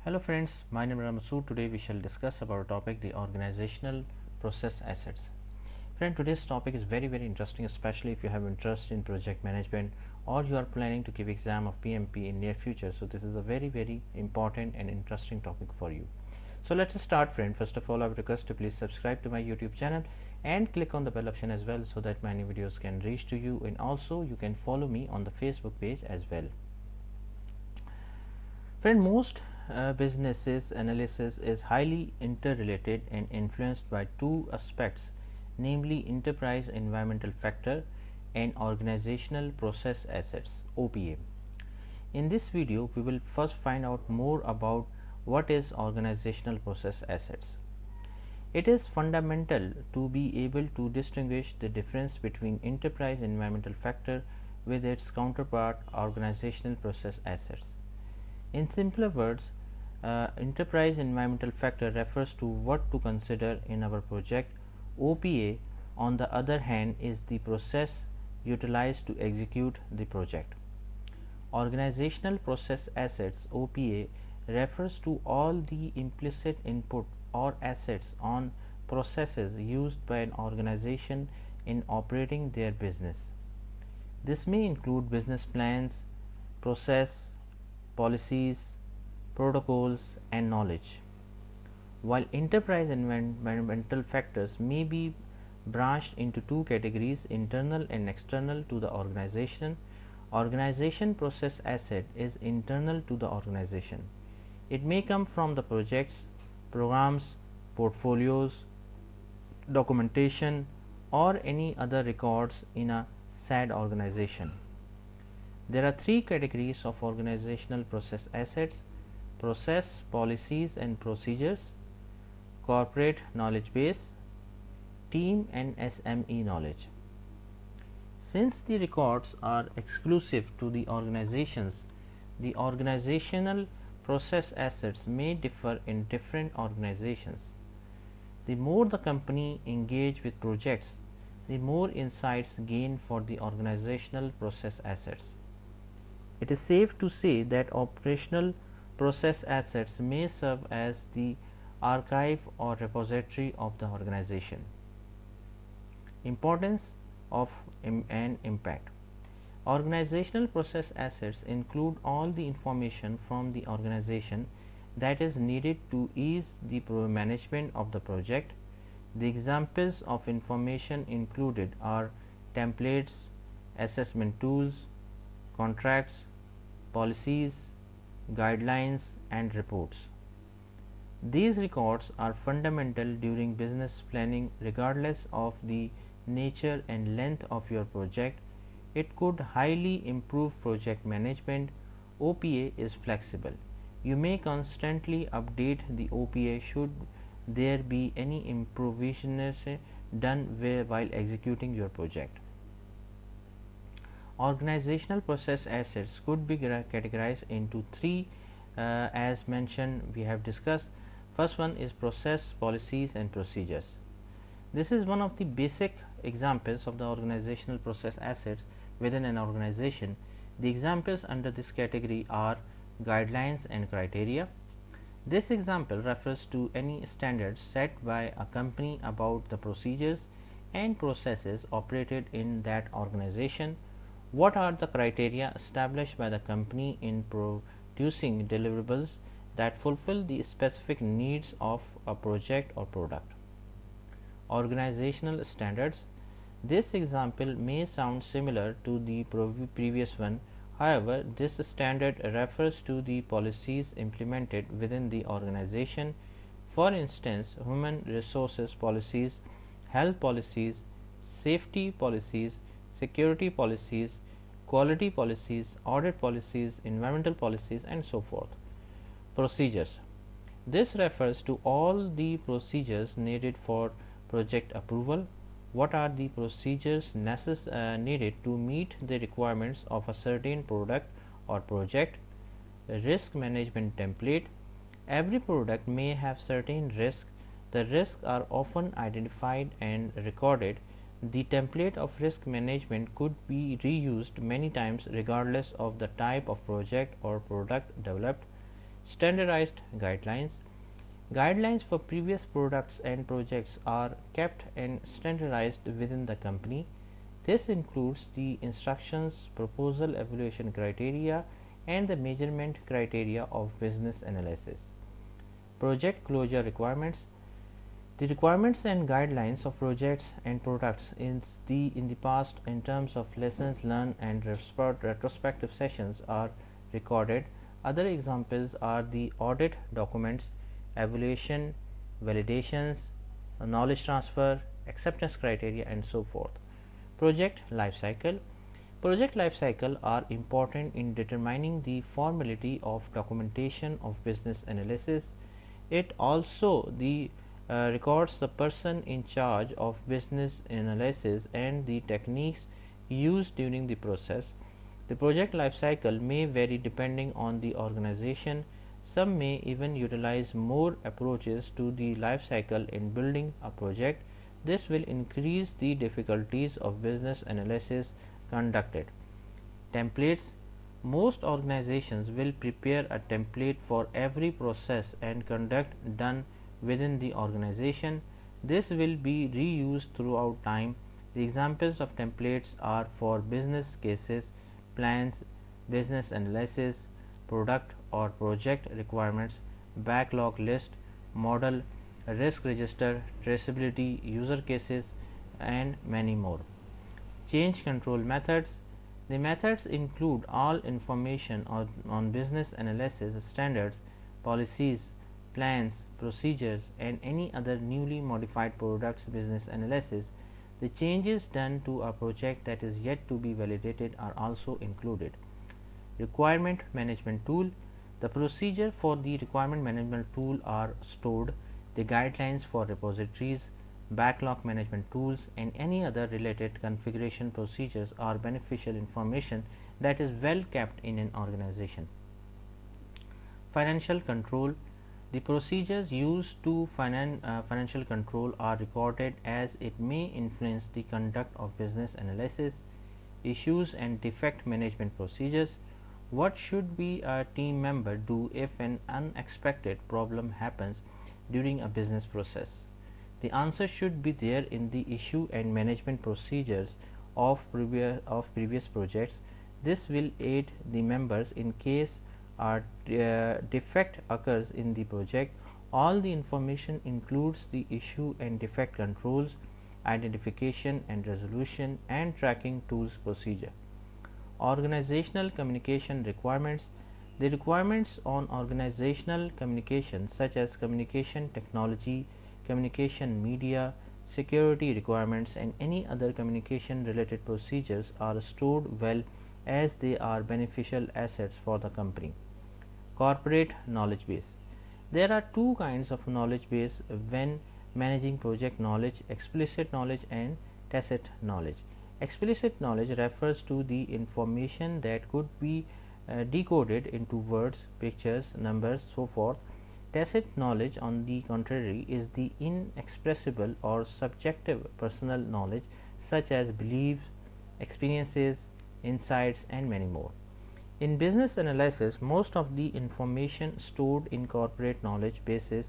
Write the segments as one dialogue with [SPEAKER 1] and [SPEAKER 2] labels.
[SPEAKER 1] Hello friends, my name is Ramasu. Today we shall discuss about a topic, the organizational process assets. Friend, today's topic is very interesting, especially if you have interest in project management or you are planning to give exam of PMP in near future. So this is a very important and interesting topic for you. So let's start, friend. First of all, I would request to please subscribe to my YouTube channel and click on the bell option as well, so that my new videos can reach to you, and also you can follow me on the Facebook page as well. Friend, most businesses analysis is highly interrelated and influenced by two aspects, namely enterprise environmental factor and organizational process assets OPA. In this video, we will first find out more about what is organizational process assets. It is fundamental to be able to distinguish the difference between enterprise environmental factor with its counterpart organizational process assets. In simpler words, enterprise environmental factor refers to what to consider in our project. OPA, on the other hand, is the process utilized to execute the project. Organizational process assets OPA refers to all the implicit input or assets on processes used by an organization in operating their business. This may include business plans, process, policies, protocols, and knowledge. While enterprise environmental factors may be branched into two categories, internal and external to the organization, organization process asset is internal to the organization. It may come from the projects, programs, portfolios, documentation, or any other records in a SAD organization. There are three categories of organizational process assets: process, policies and procedures, corporate knowledge base, team, and SME knowledge. Since the records are exclusive to the organizations, the organizational process assets may differ in different organizations. The more the company engage with projects, the more insights gained for the organizational process assets. It is safe to say that operational process assets may serve as the archive or repository of the organization. Importance of and impact. Organizational process assets include all the information from the organization that is needed to ease the management of the project. The examples of information included are templates, assessment tools, contracts, policies, guidelines, and reports. These records are fundamental during business planning regardless of the nature and length of your project. It could highly improve project management. OPA is flexible. You may constantly update the OPA should there be any improvements done while executing your project. Organizational process assets could be categorized into three, as mentioned we have discussed. First one is process, policies, and procedures. This is one of the basic examples of the organizational process assets within an organization. The examples under this category are guidelines and criteria. This example refers to any standards set by a company about the procedures and processes operated in that organization. What are the criteria established by the company in producing deliverables that fulfill the specific needs of a project or product? Organizational standards. This example may sound similar to the previous one. However, this standard refers to the policies implemented within the organization. For instance, human resources policies, health policies, safety policies, security policies, quality policies, audit policies, environmental policies, and so forth. Procedures. This refers to all the procedures needed for project approval. What are the procedures needed to meet the requirements of a certain product or project? Risk management template. Every product may have certain risks. The risks are often identified and recorded. The template of risk management could be reused many times regardless of the type of project or product developed. Standardized guidelines. Guidelines for previous products and projects are kept and standardized within the company. This includes the instructions, proposal evaluation criteria, and the measurement criteria of business analysis. Project closure requirements. The requirements and guidelines of projects and products in the past in terms of lessons learned and retrospective sessions are recorded. Other examples are the audit documents, evaluation, validations, knowledge transfer, acceptance criteria, and so forth. Project life cycle. Project life cycle are important in determining the formality of documentation of business analysis. It also records the person in charge of business analysis and the techniques used during the process. The project life cycle may vary depending on the organization. Some may even utilize more approaches to the life cycle in building a project. This will increase the difficulties of business analysis conducted. Templates. Most organizations will prepare a template for every process and conduct done within the organization. This will be reused throughout time. The examples of templates are for business cases, plans, business analysis, product or project requirements, backlog list, model, risk register, traceability, user cases, and many more. Change control methods. The methods include all information on business analysis standards, policies, plans, procedures, and any other newly modified products business analysis. The changes done to a project that is yet to be validated are also included. Requirement management tool. The procedure for the requirement management tool are stored. The guidelines for repositories, backlog management tools, and any other related configuration procedures are beneficial information that is well kept in an organization. Financial control. The procedures used to financial control are recorded as it may influence the conduct of business analysis. Issues and defect management procedures. What should be a team member do if an unexpected problem happens during a business process? The answer should be there in the issue and management procedures of previous projects. This will aid the members in case a defect occurs in the project. All the information includes the issue and defect controls, identification and resolution, and tracking tools procedure. Organizational communication requirements. The requirements on organizational communication such as communication technology, communication media, security requirements, and any other communication related procedures are stored well as they are beneficial assets for the company. Corporate knowledge base. There are two kinds of knowledge base when managing project knowledge: explicit knowledge and tacit knowledge. Explicit knowledge refers to the information that could be decoded into words, pictures, numbers, so forth. Tacit knowledge, on the contrary, is the inexpressible or subjective personal knowledge such as beliefs, experiences, insights, and many more. In business analysis, most of the information stored in corporate knowledge bases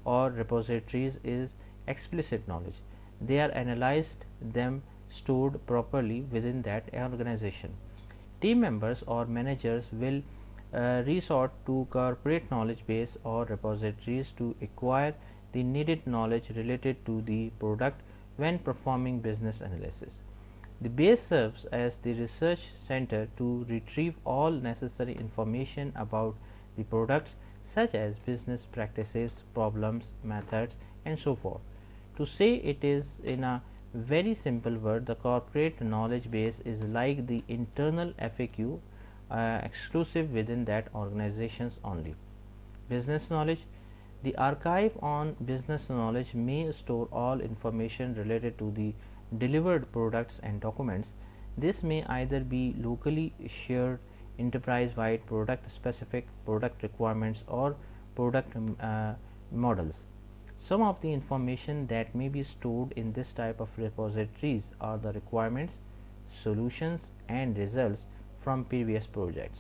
[SPEAKER 1] or repositories is explicit knowledge. They are analyzed, them stored properly within that organization. Team members or managers will resort to corporate knowledge base or repositories to acquire the needed knowledge related to the product when performing business analysis. The base serves as the research center to retrieve all necessary information about the products such as business practices, problems, methods, and so forth. To say it is in a very simple word, the corporate knowledge base is like the internal FAQ, exclusive within that organizations only. Business knowledge. The archive on business knowledge may store all information related to the delivered products and documents. This may either be locally shared, enterprise wide, product specific, product requirements, or product models. Some of the information that may be stored in this type of repositories are the requirements, solutions, and results from previous projects.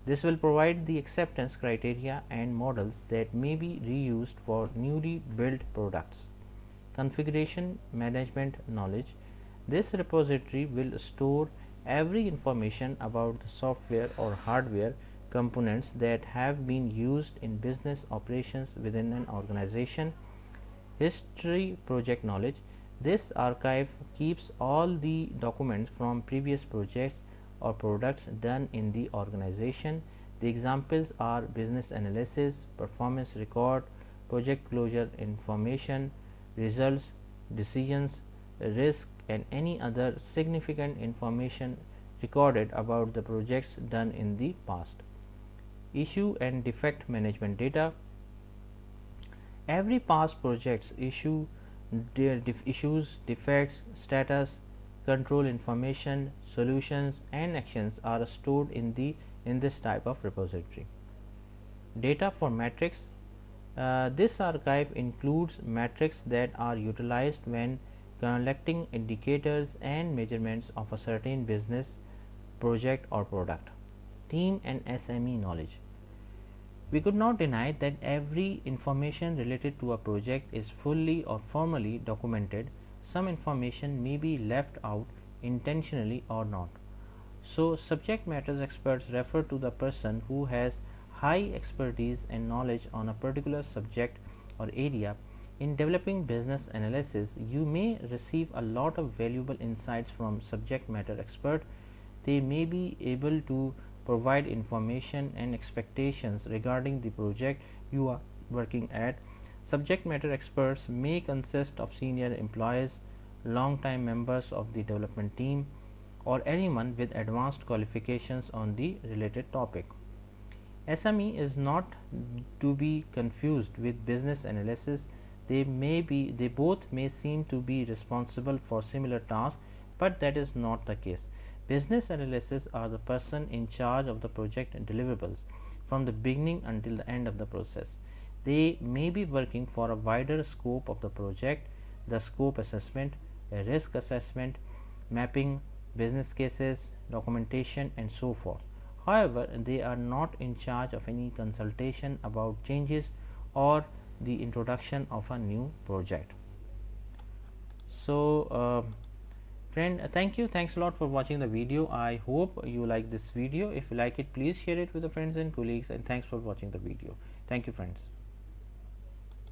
[SPEAKER 1] This will provide the acceptance criteria and models that may be reused for newly built products. Configuration management knowledge. This repository will store every information about the software or hardware components that have been used in business operations within an organization. History project knowledge. This archive keeps all the documents from previous projects or products done in the organization. The examples are business analysis, performance record, project closure information, results, decisions, risk, and any other significant information recorded about the projects done in the past. Issue and defect management data. Every past project's issues, defects, status, control information, solutions, and actions are stored in this type of repository. Data for metrics. This archive includes metrics that are utilized when collecting indicators and measurements of a certain business, project, or product. Team and SME knowledge. We could not deny that every information related to a project is fully or formally documented. Some information may be left out intentionally or not. So, subject matter experts refer to the person who has high expertise and knowledge on a particular subject or area. In developing business analysis, you may receive a lot of valuable insights from subject matter expert. They may be able to provide information and expectations regarding the project you are working at. Subject matter experts may consist of senior employees, long-time members of the development team, or anyone with advanced qualifications on the related topic. SME is not to be confused with business analysis. They both may seem to be responsible for similar tasks, but that is not the case. Business analysts are the person in charge of the project deliverables from the beginning until the end of the process. They may be working for a wider scope of the project, the scope assessment, a risk assessment, mapping, business cases, documentation, and so forth. However, they are not in charge of any consultation about changes or the introduction of a new project. So, friend, thanks a lot for watching the video. I hope you like this video. If you like it, please share it with the friends and colleagues, and thanks for watching the video. Thank you, friends.